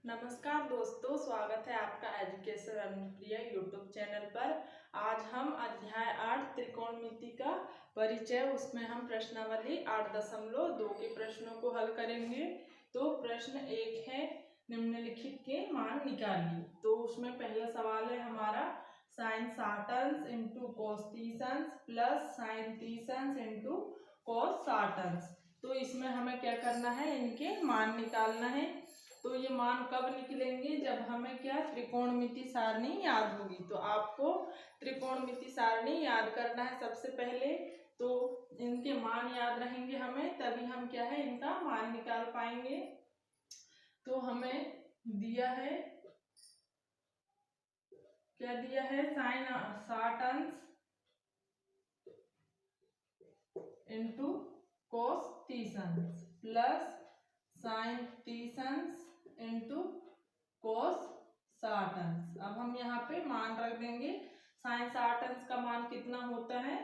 नमस्कार दोस्तों, स्वागत है आपका एजुकेशन अनुप्रिया यूट्यूब चैनल पर। आज हम अध्याय 8 त्रिकोणमिति का परिचय, उसमें हम प्रश्नावली 8.2 के प्रश्नों को हल करेंगे। तो प्रश्न 1 है, निम्नलिखित के मान निकालिए। तो उसमें पहला सवाल है हमारा sine 60 into cos 30 plus sine 30 into cos 60। तो इसमें हमें क्या करना है, इनके मान निकालना है। तो ये मान कब निकलेंगे, जब हमें क्या त्रिकोणमिति सारणी याद होगी। तो आपको त्रिकोणमिति सारणी याद करना है सबसे पहले। तो इनके मान याद रहेंगे हमें, तभी हम क्या है इनका मान निकाल पाएंगे। तो हमें दिया है, क्या दिया है, sine 60 into cos 30 plus sine 30 into cos 60। अब हम यहाँ पे मान रख देंगे। साइन 60 का मान कितना होता है,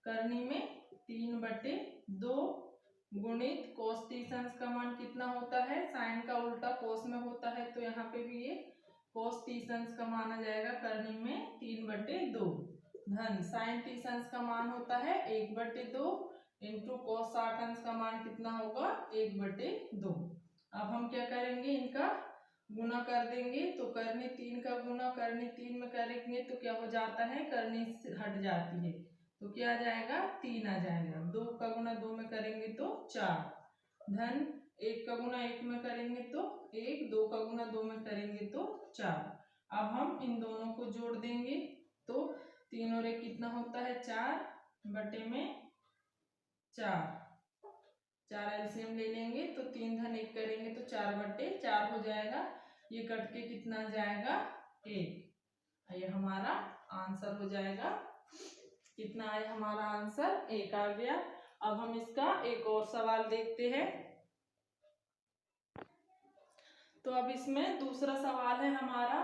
करनी में 3/2 गुणित कॉस 30 का मान कितना होता है, साइन का उल्टा कॉस में होता है, तो यहाँ पे भी ये कॉस 30 का मान आ जाएगा करनी में 3/2 धन साइन 30 का मान होता है 1/2 इंटू कॉस 60 का मान कितना होगा 1/2। अब हम क्या करेंगे, इनका गुना कर देंगे। तो करनी 3 का गुना करनी 3 में करेंगे तो क्या हो जाता है, करनी से हट जाती है, तो क्या आ जाएगा 3 आ जाएगा। 2 का गुना 2 में करेंगे तो 4 धन 1 का गुना 1 में करेंगे तो 1, 2 का गुना 2 में करेंगे तो 4। अब हम इन दोनों को जोड़ देंगे। तो 3 और 1 कितना होता है 4 बटे में 4 एलसीएम ले लेंगे तो 3 धन 1 करेंगे तो 4/4 हो जाएगा। ये कट के कितना आ जाएगा 1। ये हमारा आंसर हो जाएगा। कितना आया हमारा आंसर, 1 आ गया। अब हम इसका एक और सवाल देखते हैं। तो अब इसमें दूसरा सवाल है हमारा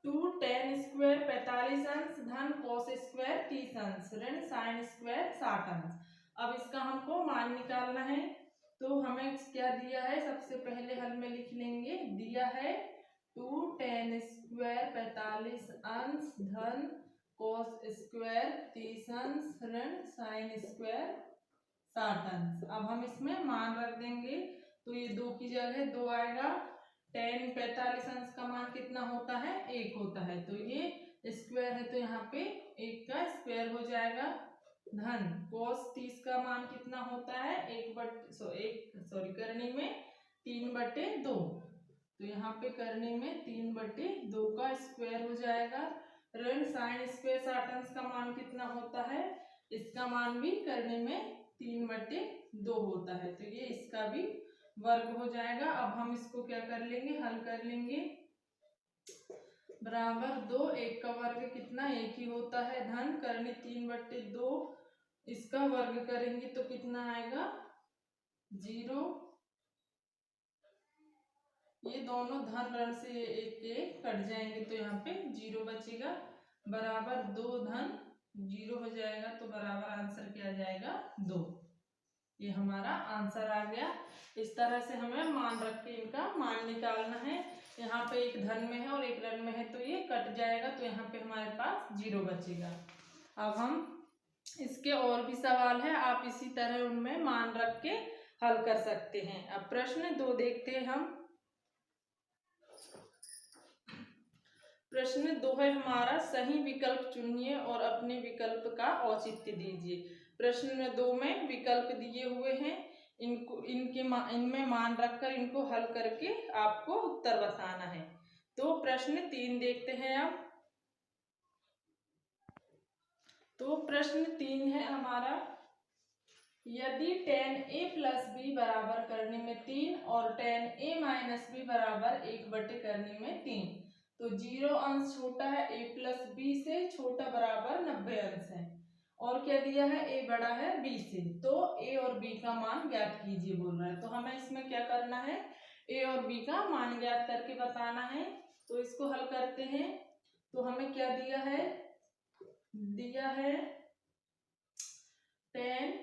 2 tan स्क्वायर 45 अंश धन cos स्क्वायर 30 अंश ऋण sin स्क्वायर 60 अंश। अब इसका हमको मान निकालना है। तो हमें क्या दिया है, सबसे पहले हल में लिख लेंगे। दिया है 2 tan स्क्वायर 45 अंश धन cos स्क्वायर 30 अंश ऋण sin स्क्वायर 60 अंश। अब हम इसमें मान रख देंगे। तो ये 2 की जगह 2 आएगा। tan 45 अंश का मान कितना होता है 1 होता है, तो ये स्क्वायर है तो यहाँ पे 1 का स्क्वायर हो जाएगा धन cos 30 का मान कितना होता है 1 करनी में 3/2। तो यहाँ पे करनी में 3/2 का स्क्वायर हो जाएगा ऋण साइन स्क्वायर 60 अंश का मान कितना होता है, इसका मान भी करने में 3/2 होता है, तो ये इसका भी वर्ग हो जाएगा। अब हम इसको क्या कर लेंगे, हल कर लेंगे। बराबर 2, 1 का वर्ग कितना 1 ही होता है धन करनी 3/2, इसका वर्ग करेंगे तो कितना आएगा 0। ये दोनों धन ऋण से एक कट जाएंगे तो यहाँ पे 0 बचेगा। बराबर 2 धन 0 हो जाएगा, तो बराबर आंसर क्या आ जाएगा 2। ये हमारा आंसर आ गया। इस तरह से हमें मान रख के इनका मान निकालना है। यहाँ पे एक धन में है और एक ऋण में है, तो ये कट जाएगा, तो यहाँ पे हमारे पास 0 बचेगा। अब हम इसके और भी सवाल है, आप इसी तरह उनमें मान रख के हल कर सकते हैं। अब प्रश्न 2 देखते हैं हम। प्रश्न 2 है हमारा, सही विकल्प चुनिए और अपने विकल्प का औचित्य दीजिए। प्रश्न 2 में विकल्प दिए हुए हैं, इनमें मान रखकर इनको हल करके आपको उत्तर बताना है। तो प्रश्न 3 देखते हैं अब। तो प्रश्न 3 है हमारा, यदि tan a प्लस बी बराबर करने में 3 और tan a माइनस बी बराबर 1 करने में 3, तो 0 अंश छोटा है a प्लस बी से, छोटा बराबर 90 अंश है। और क्या दिया है, a बड़ा है b से, तो a और b का मान ज्ञात कीजिए बोल रहा है। तो हमें इसमें क्या करना है, a और b का मान ज्ञात करके बताना है। तो इसको हल करते हैं। तो हमें क्या दिया है, दिया है tan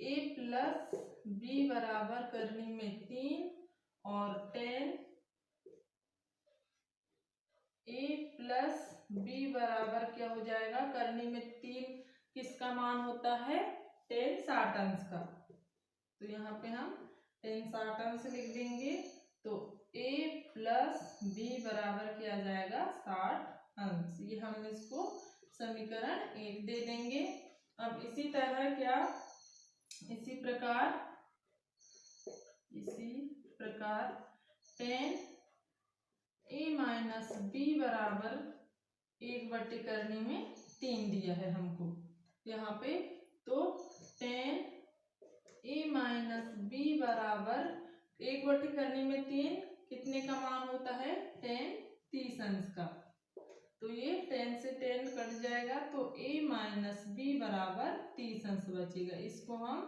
a प्लस बी बराबर करने में 3 और tan बराबर क्या हो जाएगा, करनी में 3 किसका मान होता है, 10 60 अंश का। तो यहाँ पे हम 10 60 अंश लिख देंगे। तो a प्लस b बराबर क्या आ जाएगा, 60 अंश। ये हम इसको समीकरण 1 दे देंगे। अब इसी तरह क्या, इसी प्रकार 10 a माइनस b बराबर 1 करने में 3 दिया है हमको यहाँ पे। तो 10 a माइनस b बराबर 1 करने में 3 कितने का मान होता है, 10 30 अंश का। तो ये 10 से 10 कट जाएगा, तो a माइनस b बराबर 30 अंश बचेगा। इसको हम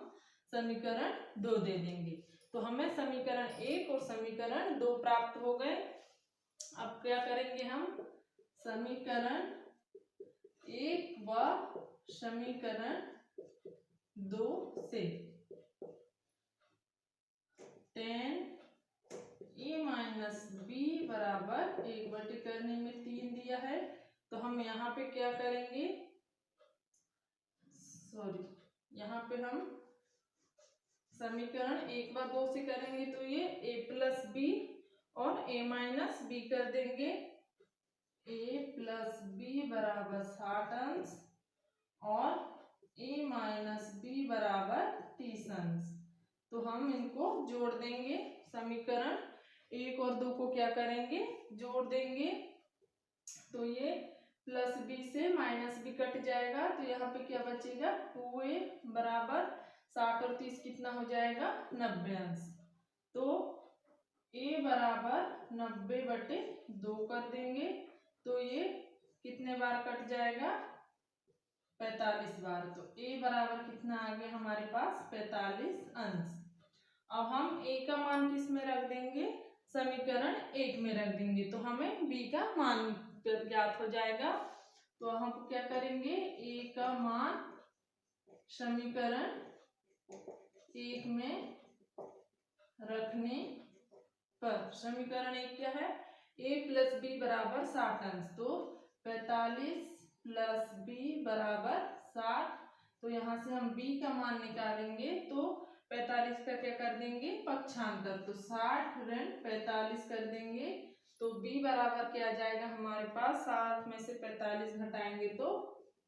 समीकरण 2 दे देंगे। तो हमें समीकरण 1 और समीकरण 2 प्राप्त हो गए। अब क्या करेंगे हम, समीकरण 1 व समीकरण 2 से 10 a माइनस b बराबर 1 करने में 3 दिया है। तो हम यहाँ पे क्या करेंगे, यहाँ पे हम समीकरण 1 व 2 से करेंगे। तो ये a प्लस b और a माइनस b कर देंगे। a प्लस b बराबर 60 अंश और a माइनस b बराबर 30 अंश। तो हम इनको जोड़ देंगे, समीकरण 1 और 2 को क्या करेंगे, जोड़ देंगे। तो ये प्लस b से माइनस b कट जाएगा। तो यहाँ पे क्या बचेगा, 2a बराबर 60 और 30 कितना हो जाएगा, 90 अंश। तो a बराबर 90/2 कर देंगे। तो ये कितने बार कट जाएगा, 45 बार। तो a बराबर कितना आ गया हमारे पास, 45 अंश। अब हम a का मान किस में रख देंगे, समीकरण 1 में रख देंगे। तो हमें b का मान ज्ञात हो जाएगा। तो हम क्या करेंगे, a का मान समीकरण 1 में रखने पर, समीकरण 1 क्या है, a प्लस b बराबर 60 अंश। तो 45 प्लस b बराबर 60। तो यहाँ से हम b का मान निकालेंगे। तो 45 का क्या कर देंगे, पक्षांतर। तो 60 ऋण 45 कर देंगे। तो b बराबर क्या आ जाएगा हमारे पास, 60 में से 45 घटाएंगे तो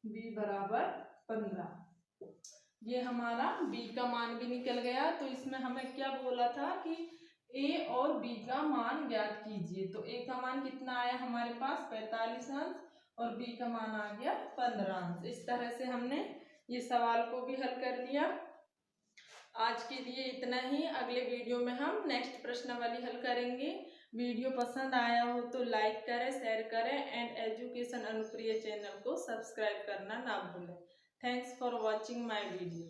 b बराबर 15। ये हमारा b का मान भी निकल गया। तो इसमें हमें क्या बोला था कि a और b का मान ज्ञात कीजिए। तो a का मान कितना आया हमारे पास, 45 अंश और b का मान आ गया 15 अंश। इस तरह से हमने ये सवाल को भी हल कर लिया। आज के लिए इतना ही। अगले वीडियो में हम नेक्स्ट प्रश्नावली हल करेंगे। वीडियो पसंद आया हो तो लाइक करें, शेयर करें एंड एजुकेशन अनुप्रिय चैनल को सब्सक्राइब करना ना भूलें। Thanks for watching my video.